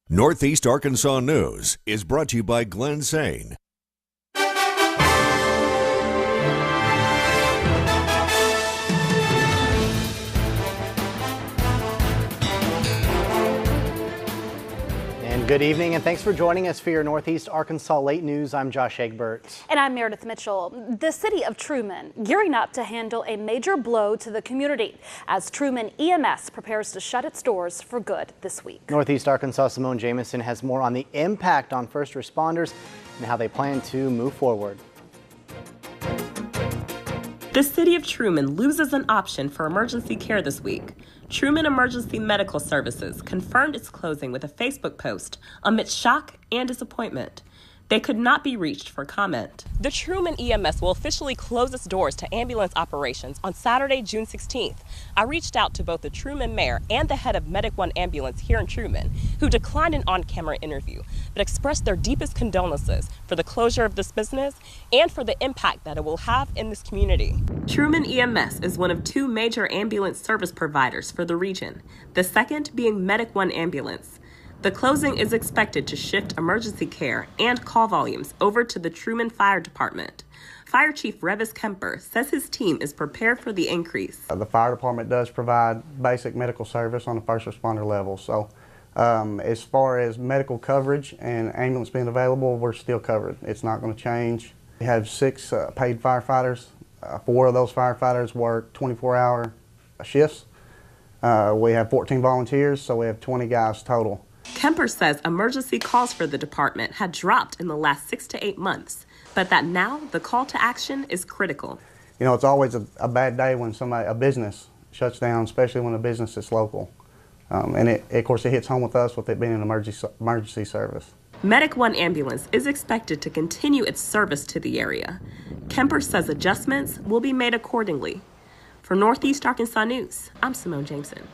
Northeast Arkansas News is brought to you by Glenn Sain. Good evening, and thanks for joining us for your Northeast Arkansas Late News. I'm Josh Egbert. And I'm Meredith Mitchell. The city of Truman gearing up to handle a major blow to the community as Truman EMS prepares to shut its doors for good this week. Northeast Arkansas' Simone Jamison has more on the impact on first responders and how they plan to move forward. The city of Truman loses an option for emergency care this week. Truman Emergency Medical Services confirmed its closing with a Facebook post amidst shock and disappointment. They could not be reached for comment. The Truman EMS will officially close its doors to ambulance operations on Saturday, June 16th. I reached out to both the Truman mayor and the head of Medic One Ambulance here in Truman, who declined an on-camera interview, but expressed their deepest condolences for the closure of this business and for the impact that it will have in this community. Truman EMS is one of two major ambulance service providers for the region, the second being Medic One Ambulance. The closing is expected to shift emergency care and call volumes over to the Truman Fire Department. Fire Chief Revis Kemper says his team is prepared for the increase. The fire department does provide basic medical service on the first responder level. So as far as medical coverage and ambulance being available, we're still covered. It's not going to change. We have 6 paid firefighters. 4 of those firefighters work 24-hour shifts. We have 14 volunteers, so we have 20 guys total. Kemper says emergency calls for the department had dropped in the last 6 to 8 months, but that now the call to action is critical. You know, it's always a bad day when a business shuts down, especially when a business is local. And of course, it hits home with us with it being an emergency service. Medic One Ambulance is expected to continue its service to the area. Kemper says adjustments will be made accordingly. For Northeast Arkansas News, I'm Simone Jameson.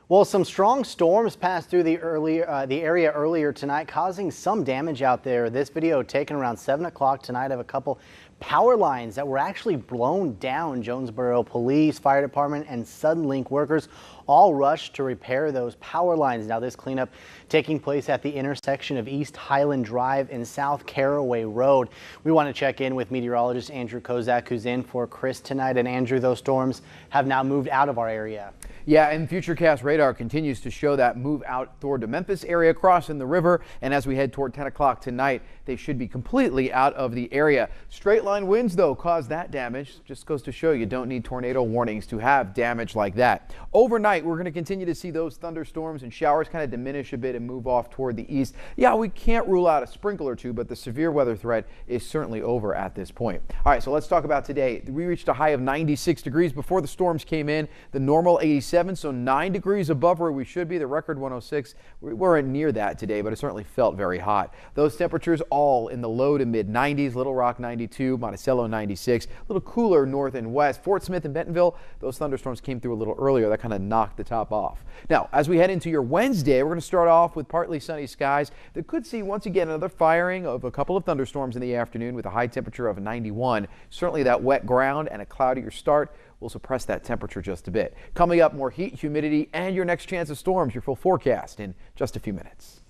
Well, some strong storms passed through the area earlier tonight, causing some damage out there. This video taken around 7 o'clock tonight of a couple power lines that were actually blown down. Jonesboro Police, Fire Department, and Suddenlink workers all rushed to repair those power lines. Now, this cleanup taking place at the intersection of East Highland Drive and South Caraway Road. We want to check in with meteorologist Andrew Kozak, who's in for Chris tonight. And Andrew, those storms have now moved out of our area. Yeah, and Futurecast radar continues to show that move out toward the Memphis area, crossing the river, and as we head toward 10 o'clock tonight, they should be completely out of the area. Straight line winds, though, caused that damage. Just goes to show you don't need tornado warnings to have damage like that. Overnight, we're going to continue to see those thunderstorms and showers kind of diminish a bit and move off toward the east. Yeah, we can't rule out a sprinkle or two, but the severe weather threat is certainly over at this point. All right, so let's talk about today. We reached a high of 96 degrees before the storms came in. The normal 87, so 9 degrees above where we should be. The record 106. We weren't near that today, but it certainly felt very hot. Those temperatures all in the low to mid 90s. Little Rock 92, Monticello 96. A little cooler north and west. Fort Smith and Bentonville, those thunderstorms came through a little earlier. That kind of knocked the top off. Now, as we head into your Wednesday, we're going to start off with partly sunny skies that could see once again another firing of a couple of thunderstorms in the afternoon with a high temperature of 91. Certainly that wet ground and a cloudier start will suppress that temperature just a bit. Coming up, more heat, humidity, and your next chance of storms. Your full forecast in just a few minutes.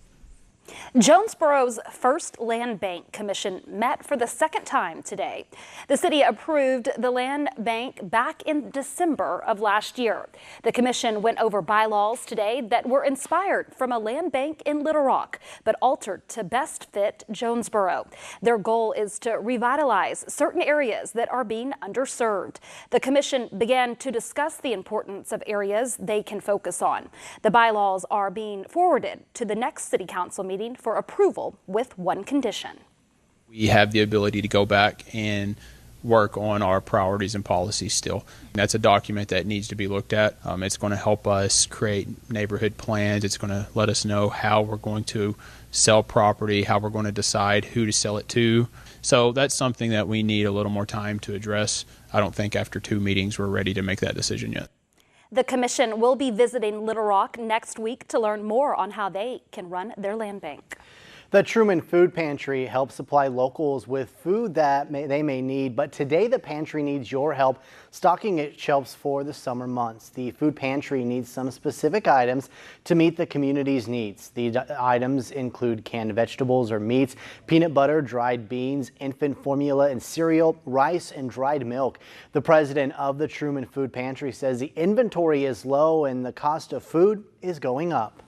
Jonesboro's first land bank commission met for the second time today. The city approved the land bank back in December of last year. The commission went over bylaws today that were inspired from a land bank in Little Rock, but altered to best fit Jonesboro. Their goal is to revitalize certain areas that are being underserved. The commission began to discuss the importance of areas they can focus on. The bylaws are being forwarded to the next city council meeting for approval with one condition. We have the ability to go back and work on our priorities and policies still. That's a document that needs to be looked at. It's going to help us create neighborhood plans. It's going to let us know how we're going to sell property, how we're going to decide who to sell it to. So that's something that we need a little more time to address. I don't think after 2 meetings we're ready to make that decision yet. The commission will be visiting Little Rock next week to learn more on how they can run their land bank. The Truman Food Pantry helps supply locals with food that they may need, but today the pantry needs your help stocking its shelves for the summer months. The food pantry needs some specific items to meet the community's needs. The items include canned vegetables or meats, peanut butter, dried beans, infant formula and cereal, rice, and dried milk. The president of the Truman Food Pantry says the inventory is low and the cost of food is going up.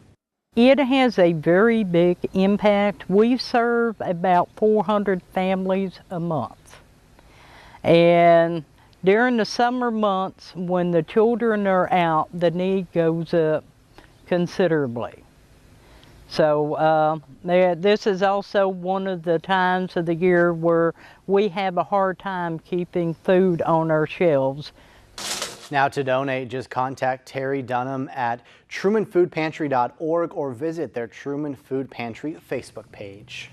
It has a very big impact. We serve about 400 families a month. And during the summer months, when the children are out, the need goes up considerably. So this is also one of the times of the year where we have a hard time keeping food on our shelves. Now to donate, just contact Terry Dunham at trumanfoodpantry.org or visit their Truman Food Pantry Facebook page.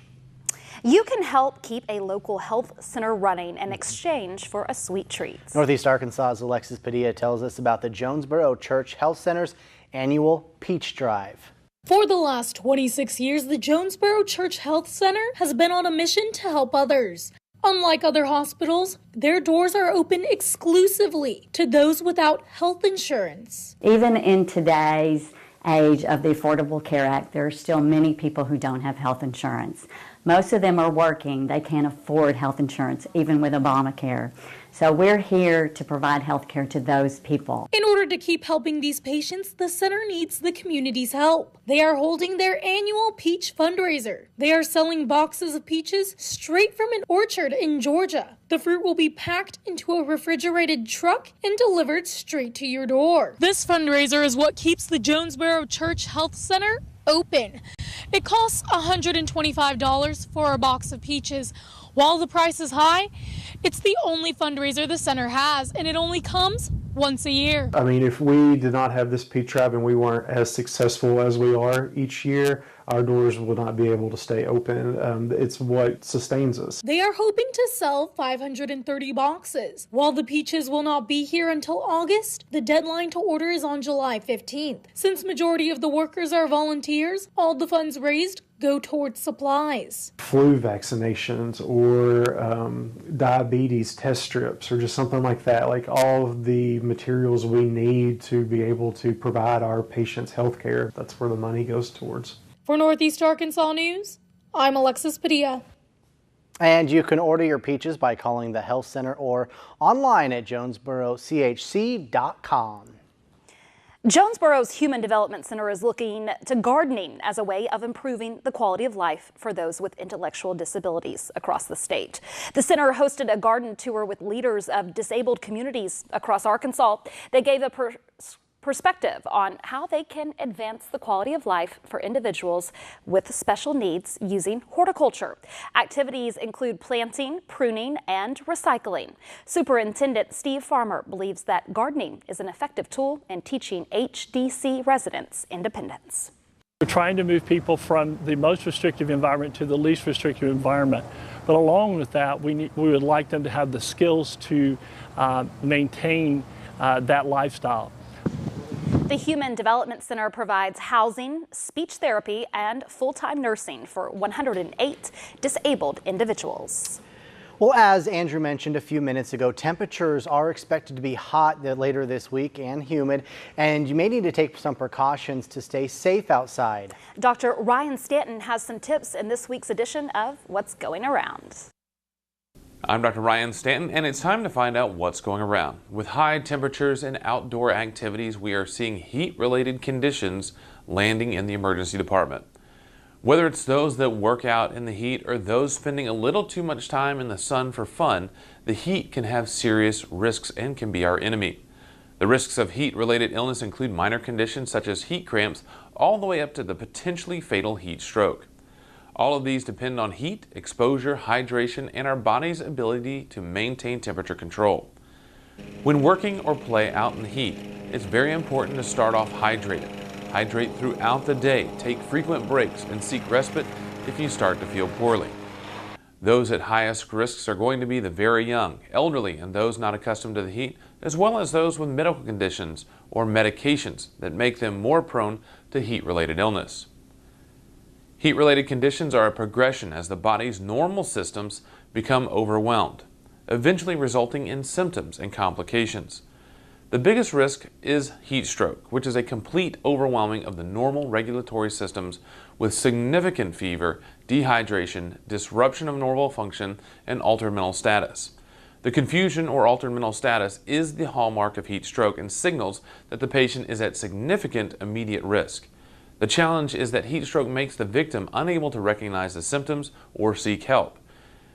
You can help keep a local health center running in exchange for a sweet treat. Northeast Arkansas's Alexis Padilla tells us about the Jonesboro Church Health Center's annual Peach Drive. For the last 26 years, the Jonesboro Church Health Center has been on a mission to help others. Unlike other hospitals, their doors are open exclusively to those without health insurance. Even in today's age of the Affordable Care Act, there are still many people who don't have health insurance. Most of them are working. They can't afford health insurance, even with Obamacare. So we're here to provide health care to those people. In order to keep helping these patients, the center needs the community's help. They are holding their annual peach fundraiser. They are selling boxes of peaches straight from an orchard in Georgia. The fruit will be packed into a refrigerated truck and delivered straight to your door. This fundraiser is what keeps the Jonesboro Church Health Center open. It costs $125 for a box of peaches. While the price is high, it's the only fundraiser the center has, and it only comes once a year. I mean, if we did not have this peach drive and we weren't as successful as we are each year, our doors would not be able to stay open. It's what sustains us. They are hoping to sell 530 boxes. While the peaches will not be here until August, the deadline to order is on July 15th. Since majority of the workers are volunteers, all the funds raised go towards supplies. Flu vaccinations or diabetes test strips or just something like that, like all of the materials we need to be able to provide our patients health care. That's where the money goes towards. For Northeast Arkansas News, I'm Alexis Padilla. And you can order your peaches by calling the health center or online at jonesborochc.com. Jonesboro's Human Development Center is looking to gardening as a way of improving the quality of life for those with intellectual disabilities across the state. The center hosted a garden tour with leaders of disabled communities across Arkansas. They gave a perspective on how they can advance the quality of life for individuals with special needs using horticulture. Activities include planting, pruning, and recycling. Superintendent Steve Farmer believes that gardening is an effective tool in teaching HDC residents independence. We're trying to move people from the most restrictive environment to the least restrictive environment. But along with that, we would like them to have the skills to maintain that lifestyle. The Human Development Center provides housing, speech therapy, and full-time nursing for 108 disabled individuals. Well, as Andrew mentioned a few minutes ago, temperatures are expected to be hot later this week and humid, and you may need to take some precautions to stay safe outside. Dr. Ryan Stanton has some tips in this week's edition of What's Going Around. I'm Dr. Ryan Stanton, and it's time to find out what's going around. With high temperatures and outdoor activities, we are seeing heat-related conditions landing in the emergency department. Whether it's those that work out in the heat or those spending a little too much time in the sun for fun, the heat can have serious risks and can be our enemy. The risks of heat-related illness include minor conditions such as heat cramps, all the way up to the potentially fatal heat stroke. All of these depend on heat, exposure, hydration, and our body's ability to maintain temperature control. When working or play out in the heat, it's very important to start off hydrated. Hydrate throughout the day, take frequent breaks, and seek respite if you start to feel poorly. Those at highest risks are going to be the very young, elderly, and those not accustomed to the heat, as well as those with medical conditions or medications that make them more prone to heat-related illness. Heat-related conditions are a progression as the body's normal systems become overwhelmed, eventually resulting in symptoms and complications. The biggest risk is heat stroke, which is a complete overwhelming of the normal regulatory systems with significant fever, dehydration, disruption of normal function, and altered mental status. The confusion or altered mental status is the hallmark of heat stroke and signals that the patient is at significant immediate risk. The challenge is that heat stroke makes the victim unable to recognize the symptoms or seek help.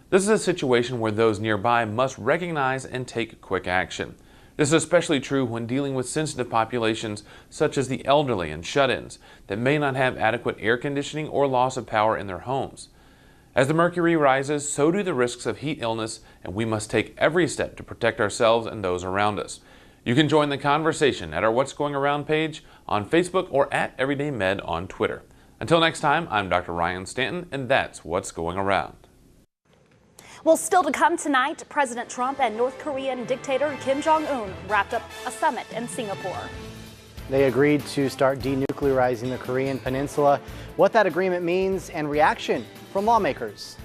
This is a situation where those nearby must recognize and take quick action. This is especially true when dealing with sensitive populations such as the elderly and shut-ins that may not have adequate air conditioning or loss of power in their homes. As the mercury rises, so do the risks of heat illness, and we must take every step to protect ourselves and those around us. You can join the conversation at our What's Going Around page on Facebook or at Everyday Med on Twitter. Until next time, I'm Dr. Ryan Stanton, and that's What's Going Around. Well, still to come tonight, President Trump and North Korean dictator Kim Jong-un wrapped up a summit in Singapore. They agreed to start denuclearizing the Korean peninsula, what that agreement means, and reaction from lawmakers.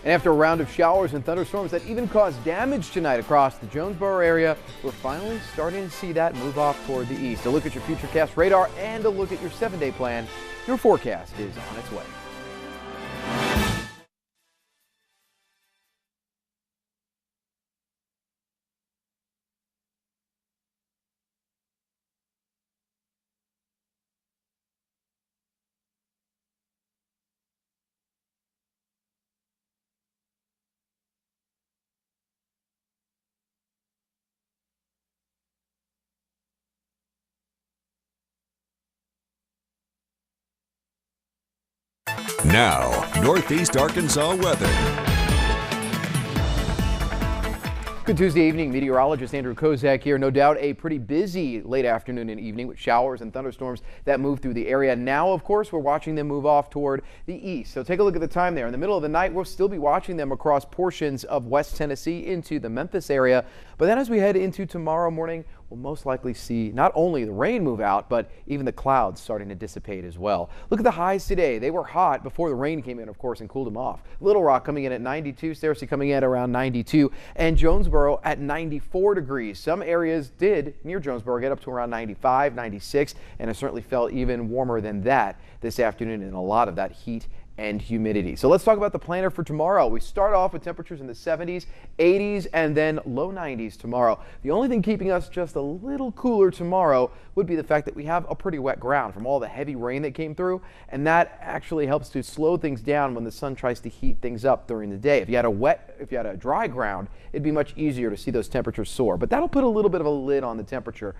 And after a round of showers and thunderstorms that even caused damage tonight across the Jonesboro area, we're finally starting to see that move off toward the east. A look at your Futurecast radar and a look at your 7-day plan. Your forecast is on its way. Now, Northeast Arkansas weather. Good Tuesday evening, meteorologist Andrew Kozak here. No doubt a pretty busy late afternoon and evening with showers and thunderstorms that move through the area. Now, of course, we're watching them move off toward the east. So take a look at the time there. In the middle of the night, we'll still be watching them across portions of West Tennessee into the Memphis area. But then as we head into tomorrow morning, we'll most likely see not only the rain move out, but even the clouds starting to dissipate as well. Look at the highs today. They were hot before the rain came in, of course, and cooled them off. Little Rock coming in at 92, Searcy coming in around 92, and Jonesboro at 94 degrees. Some areas did near Jonesboro get up to around 95, 96, and it certainly felt even warmer than that this afternoon in a lot of that heat and humidity. So let's talk about the planner for tomorrow. We start off with temperatures in the 70s, 80s, and then low 90s tomorrow. The only thing keeping us just a little cooler tomorrow would be the fact that we have a pretty wet ground from all the heavy rain that came through, and that actually helps to slow things down when the sun tries to heat things up during the day. If you had a dry ground, it'd be much easier to see those temperatures soar, but that'll put a little bit of a lid on the temperature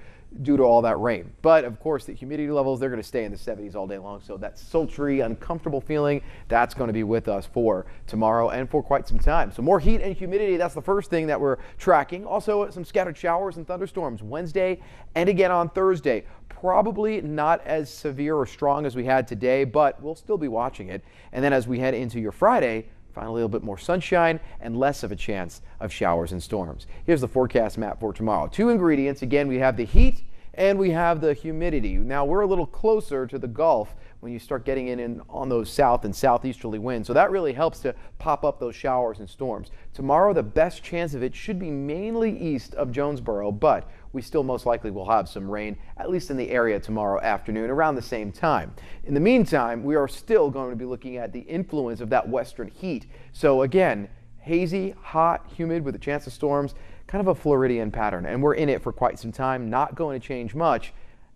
due to all that rain. But of course, the humidity levels, they're going to stay in the 70s all day long, so that sultry, uncomfortable feeling, that's going to be with us for tomorrow and for quite some time. So more heat and humidity, that's the first thing that we're tracking. Also, some scattered showers and thunderstorms Wednesday and again on Thursday. Probably not as severe or strong as we had today, but we'll still be watching it. And then as we head into your Friday, find a little bit more sunshine and less of a chance of showers and storms. Here's the forecast map for tomorrow. Two ingredients. Again, we have the heat and we have the humidity. Now we're a little closer to the Gulf when you start getting in on those south and southeasterly winds. So that really helps to pop up those showers and storms. Tomorrow, the best chance of it should be mainly east of Jonesboro, but we still most likely will have some rain, at least in the area tomorrow afternoon around the same time. In the meantime, we are still going to be looking at the influence of that western heat. So again, hazy, hot, humid with a chance of storms, kind of a Floridian pattern, and we're in it for quite some time, not going to change much.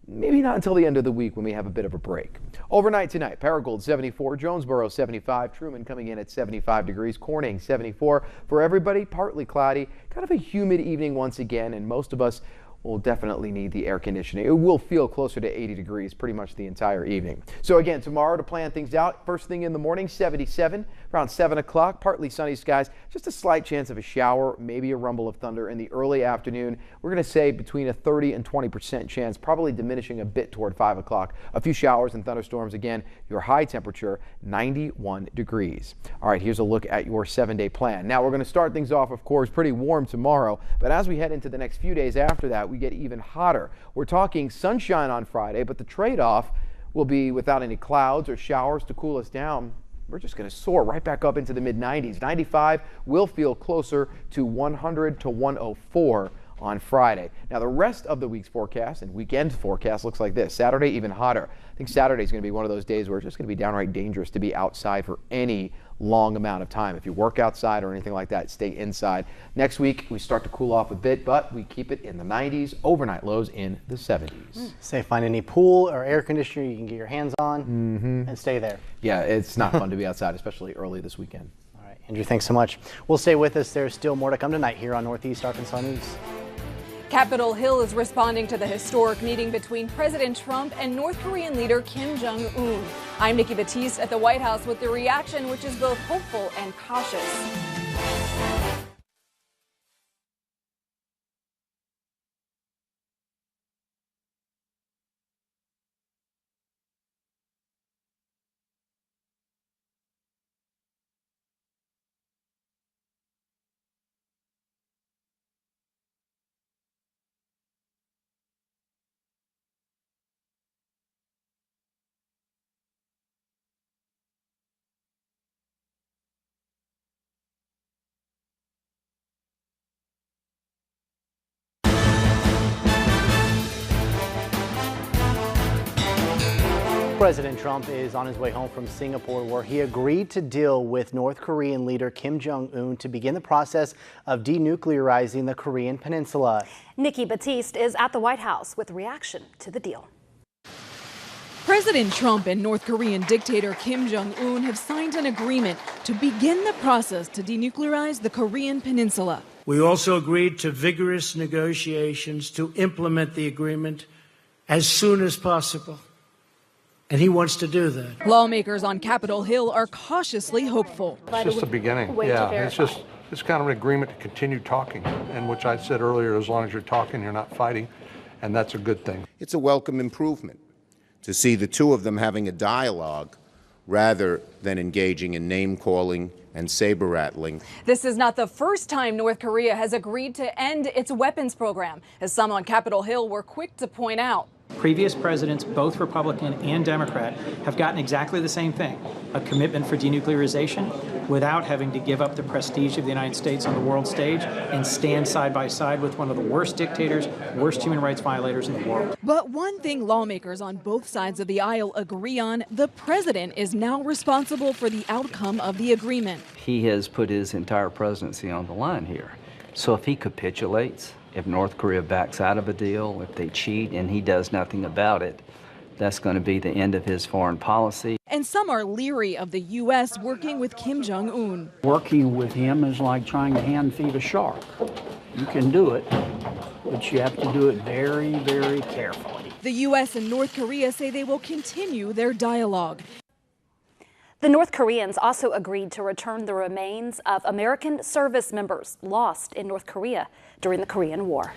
Maybe not until the end of the week when we have a bit of a break. Overnight tonight, Paragould 74, Jonesboro 75, Truman coming in at 75 degrees, Corning 74. For everybody, partly cloudy, kind of a humid evening once again, and most of us will definitely need the air conditioning. It will feel closer to 80 degrees pretty much the entire evening. So again, tomorrow to plan things out, first thing in the morning, 77, around 7 o'clock, partly sunny skies, just a slight chance of a shower, maybe a rumble of thunder in the early afternoon. We're going to say between a 30 and 20% chance, probably diminishing a bit toward 5 o'clock. A few showers and thunderstorms. Again, your high temperature, 91 degrees. All right, here's a look at your 7-day plan. Now, we're going to start things off, of course, pretty warm tomorrow, but as we head into the next few days after that, we get even hotter. We're talking sunshine on Friday, but the trade-off, will be without any clouds or showers to cool us down. We're just going to soar right back up into the mid-90s. 95 will feel closer to 100 to 104 on Friday. Now, the rest of the week's forecast and weekend forecast looks like this. Saturday, even hotter. I think Saturday is going to be one of those days where it's just going to be downright dangerous to be outside for any long amount of time. If you work outside or anything like that, stay inside. Next week, we start to cool off a bit, but we keep it in the 90s, overnight lows in the 70s. Say find any pool or air conditioner you can get your hands on and stay there. Yeah, it's not fun to be outside, especially early this weekend. All right, Andrew, thanks so much. We'll stay with us. There's still more to come tonight here on Northeast Arkansas News. Capitol Hill is responding to the historic meeting between President Trump and North Korean leader Kim Jong-un. I'm Nikki Batiste at the White House with the reaction, which is both hopeful and cautious. President Trump is on his way home from Singapore, where he agreed to deal with North Korean leader Kim Jong-un to begin the process of denuclearizing the Korean peninsula. Nikki Batiste is at the White House with reaction to the deal. President Trump and North Korean dictator Kim Jong-un have signed an agreement to begin the process to denuclearize the Korean peninsula. We also agreed to vigorous negotiations to implement the agreement as soon as possible. And he wants to do that. Lawmakers on Capitol Hill are cautiously hopeful. It's just the beginning. Yeah, it's kind of an agreement to continue talking, and which I said earlier, as long as you're talking, you're not fighting, and that's a good thing. It's a welcome improvement to see the two of them having a dialogue rather than engaging in name-calling and saber-rattling. This is not the first time North Korea has agreed to end its weapons program, as some on Capitol Hill were quick to point out. Previous presidents, both Republican and Democrat, have gotten exactly the same thing, a commitment for denuclearization without having to give up the prestige of the United States on the world stage and stand side by side with one of the worst dictators, worst human rights violators in the world. But one thing lawmakers on both sides of the aisle agree on, the president is now responsible for the outcome of the agreement. He has put his entire presidency on the line here. So if he capitulates, if North Korea backs out of a deal, if they cheat and he does nothing about it, that's going to be the end of his foreign policy. And some are leery of the U.S. working with Kim Jong-un. Working with him is like trying to hand feed a shark. You can do it, but you have to do it very, very carefully. The U.S. and North Korea say they will continue their dialogue. The North Koreans also agreed to return the remains of American service members lost in North Korea during the Korean War.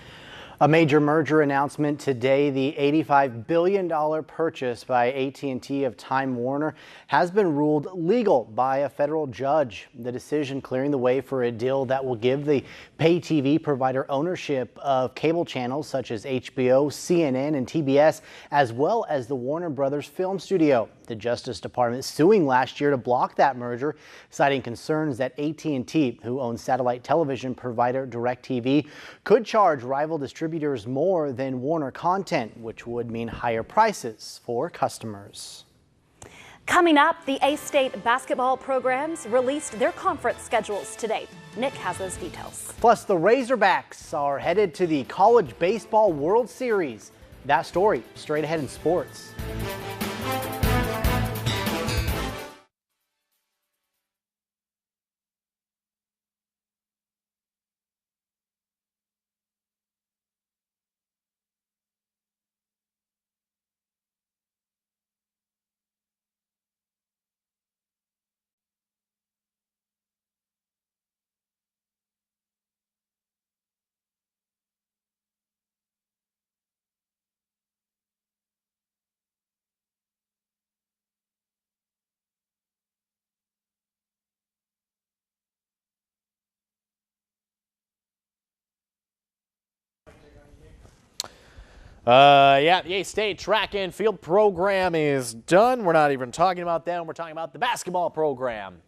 A major merger announcement today. The $85 billion purchase by AT&T of Time Warner has been ruled legal by a federal judge. The decision clearing the way for a deal that will give the pay TV provider ownership of cable channels such as HBO, CNN, and TBS, as well as the Warner Brothers film studio. The Justice Department suing last year to block that merger, citing concerns that AT&T, who owns satellite television provider DirecTV, could charge rival distributors more than Warner content, which would mean higher prices for customers. Coming up, the A-State basketball programs released their conference schedules today. Nick has those details. Plus, the Razorbacks are headed to the College Baseball World Series. That story straight ahead in sports. Yeah, the A-State track and field program is done. We're not even talking about them. We're talking about the basketball program.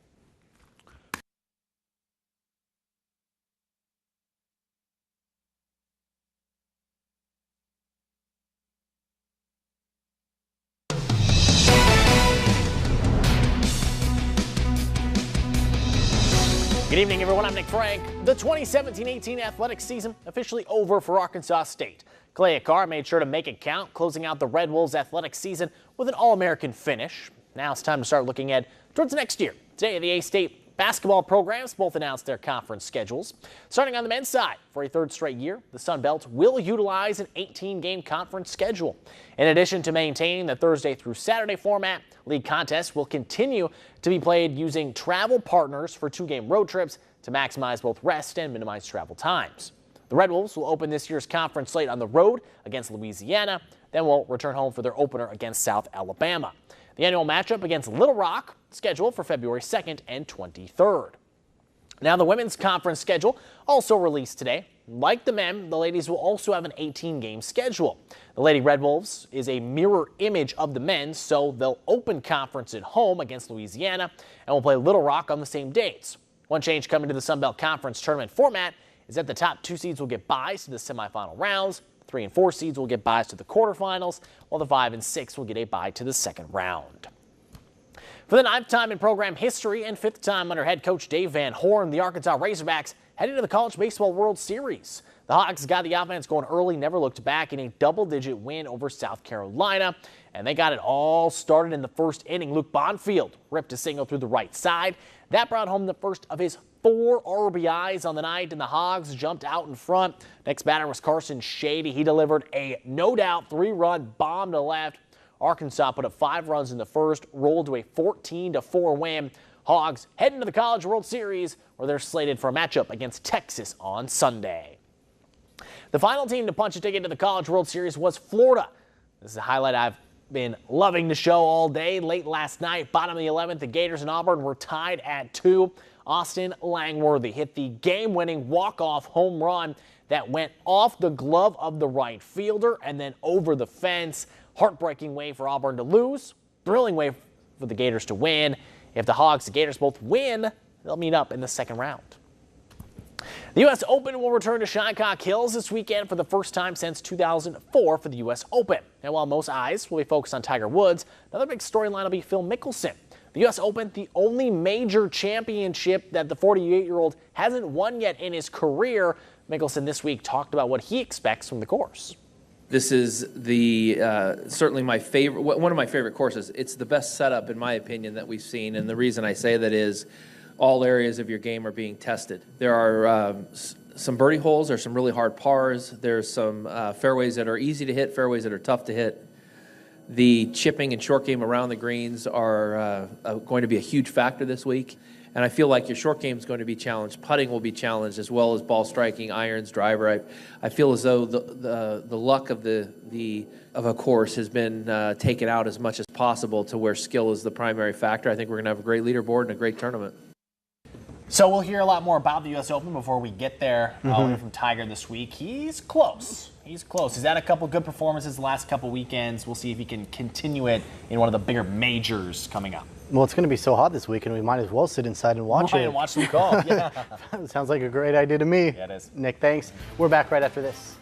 Good evening, everyone. I'm Nick Frank. The 2017-18 athletic season officially over for Arkansas State. Kalea Carr made sure to make it count, closing out the Red Wolves athletic season with an All-American finish. Now it's time to start looking ahead towards next year. Today, the A-State basketball programs both announced their conference schedules. Starting on the men's side, for a third straight year, the Sun Belt will utilize an 18-game conference schedule. In addition to maintaining the Thursday through Saturday format, league contests will continue to be played using travel partners for 2-game road trips to maximize both rest and minimize travel times. The Red Wolves will open this year's conference slate on the road against Louisiana, then will return home for their opener against South Alabama. The annual matchup against Little Rock scheduled for February 2nd and 23rd. Now, the women's conference schedule also released today. Like the men, the ladies will also have an 18-game schedule. The Lady Red Wolves is a mirror image of the men's, so they'll open conference at home against Louisiana and will play Little Rock on the same dates. One change coming to the Sun Belt Conference tournament format is that the top 2 seeds will get byes to the semifinal rounds. 3 and 4 seeds will get byes to the quarterfinals, while the 5 and 6 will get a bye to the second round. For the 9th time in program history and 5th time under head coach Dave Van Horn, the Arkansas Razorbacks headed to the College Baseball World Series. The Hawks got the offense going early, never looked back in a double-digit win over South Carolina, and they got it all started in the first inning. Luke Bonfield ripped a single through the right side. That brought home the first of his 4 RBIs on the night, and the Hogs jumped out in front. Next batter was Carson Shady. He delivered a no-doubt 3-run bomb to left. Arkansas put up 5 runs in the first, rolled to a 14-4 win. Hogs head into the College World Series, where they're slated for a matchup against Texas on Sunday. The final team to punch a ticket to the College World Series was Florida. This is a highlight I've been loving to show all day. Late last night, bottom of the 11th, the Gators and Auburn were tied at 2. Austin Langworthy hit the game-winning walk-off home run that went off the glove of the right fielder and then over the fence. Heartbreaking way for Auburn to lose. Thrilling way for the Gators to win. If the Hogs and Gators both win, they'll meet up in the second round. The U.S. Open will return to Shinnecock Hills this weekend for the first time since 2004 for the U.S. Open. And while most eyes will be focused on Tiger Woods, another big storyline will be Phil Mickelson. The U.S. Open, the only major championship that the 48-year-old hasn't won yet in his career. Mickelson this week talked about what he expects from the course. This is the certainly my favorite, one of my favorite courses. It's the best setup, in my opinion, that we've seen. And the reason I say that is all areas of your game are being tested. There are some birdie holes. There's some really hard pars. There's some fairways that are easy to hit, fairways that are tough to hit. The chipping and short game around the greens are going to be a huge factor this week. And I feel like your short game is going to be challenged. Putting will be challenged, as well as ball striking, irons, driver. I feel as though the luck of a course has been taken out as much as possible to where skill is the primary factor. I think we're going to have a great leaderboard and a great tournament. So we'll hear a lot more about the U.S. Open before we get there. We'll hear from Tiger this week. He's close. He's close. He's had a couple good performances the last couple weekends. We'll see if he can continue it in one of the bigger majors coming up. Well, it's going to be so hot this weekend, we might as well sit inside and watch it. And watch some golf. Yeah. Sounds like a great idea to me. Yeah, it is. Nick, thanks. We're back right after this.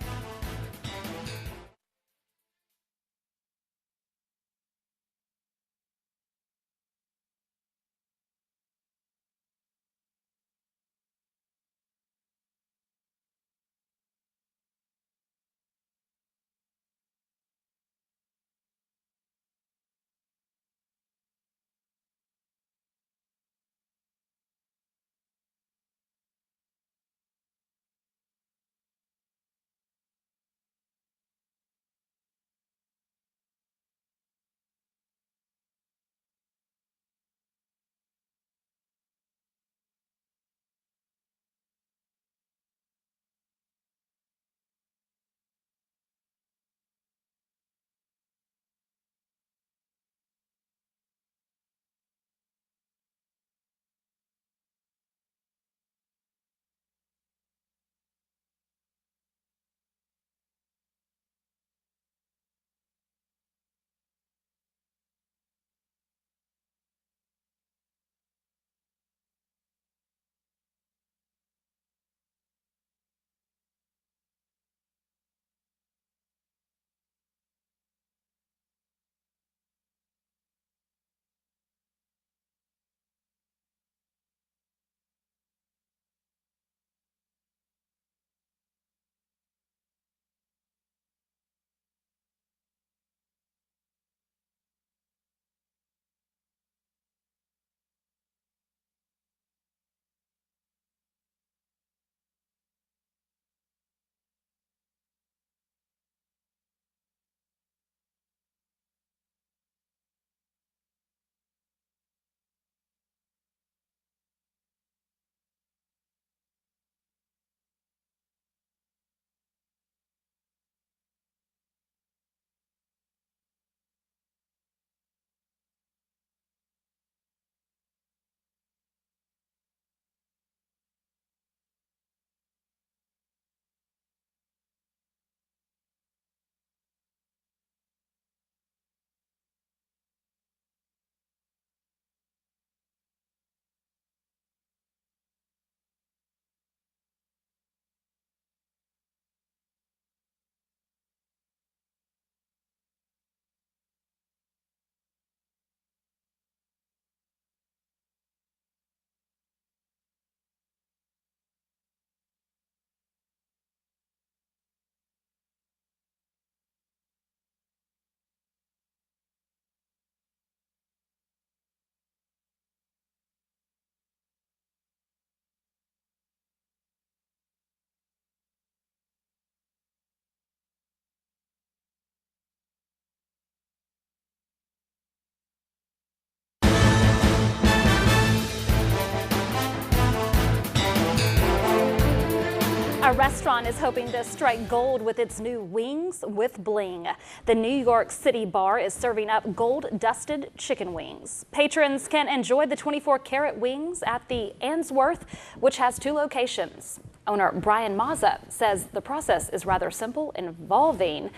A restaurant is hoping to strike gold with its new Wings with Bling. The New York City bar is serving up gold-dusted chicken wings. Patrons can enjoy the 24-karat wings at the Answorth, which has 2 locations. Owner Brian Mazza says the process is rather simple, involving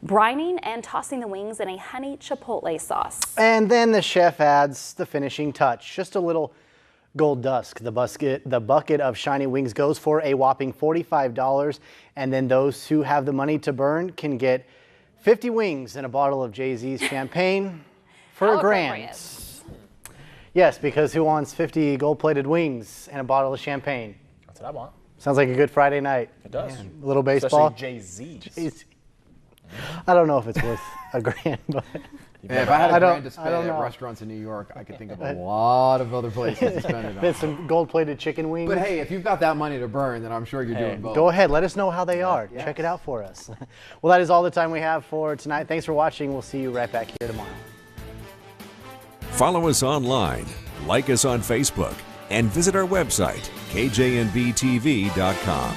brining and tossing the wings in a honey chipotle sauce. And then the chef adds the finishing touch, just a little gold dust. The bucket of shiny wings goes for a whopping $45, and then those who have the money to burn can get 50 wings and a bottle of Jay-Z's champagne for a grand. Yes, because who wants 50 gold-plated wings and a bottle of champagne? That's what I want. Sounds like a good Friday night. It does. Man, a little baseball. Especially Jay-Z's. Jay-Z. I don't know if it's worth a grand, but yeah, if I had a grand to spend at restaurants in New York, I could think of a lot of other places to spend it on. There's some gold-plated chicken wings. But hey, if you've got that money to burn, then I'm sure you're doing both. Go ahead. Let us know how they are. Yes. Check it out for us. Well, that is all the time we have for tonight. Thanks for watching. We'll see you right back here tomorrow. Follow us online, like us on Facebook, and visit our website, KJNBTV.com.